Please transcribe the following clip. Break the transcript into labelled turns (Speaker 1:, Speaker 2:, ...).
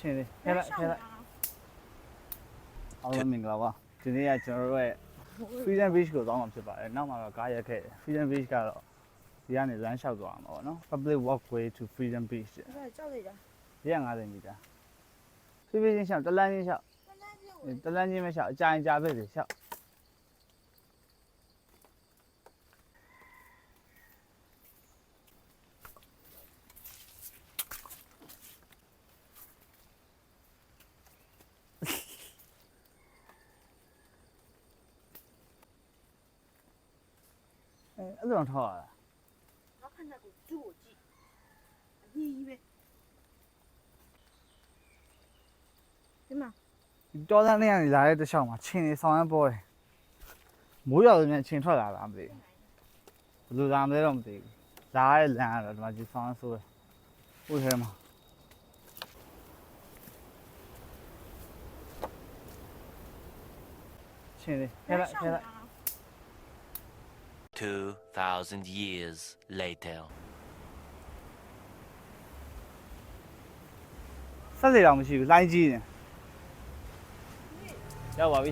Speaker 1: ချင်းလေးထဲလိုက်အားလုံးမင်္ဂလာပါဒီနေ့ကကျွန်တော်တို့ရဲ့ Freedom Beach ကိုသွားမှာဖြစ်ပါတယ်နောက်မှာတော့ကားရက်ခဲ့တယ် Freedom Beach ကတော့ဒီကနေလမ်းလျှောက်သွားမှာပေါ့နော် Public Walkway to Freedom Beach
Speaker 2: ကြောက်လိုက်တာ
Speaker 1: 150 မီတာဖြည်းဖြည်းချင်းလျှောက်တလန်းချင်းလျှောက်တလန်းချင်းပဲလျှောက်အကြိုင်ကြာပဲလေလျှောက်အဲ့လိုထောက်ရတာ
Speaker 2: 我看那个侏罗纪你以为对吗
Speaker 1: တောတန်းလေးကနေလာတဲ့တစ်ချောင်းမှာချင်းနေဆောင်ရမ်းပေါ်တယ်မိုးရွာလို့မြန်ချင်းထွက်လာတာမသိဘူးဘယ်လိုလာမလဲတော့မသိဘူးလာရတဲ့လမ်းကတော့ဒီမှာကြီးဆောင်ရမ်းဆိုးတယ်ဟုတ်တယ်မှာချင်းလေးထဲလိုက်
Speaker 3: 2,000 years later.
Speaker 1: ဆက်စီတော့မရှိဘူးလိုင်းကြီးနေရောက်ပါပြီ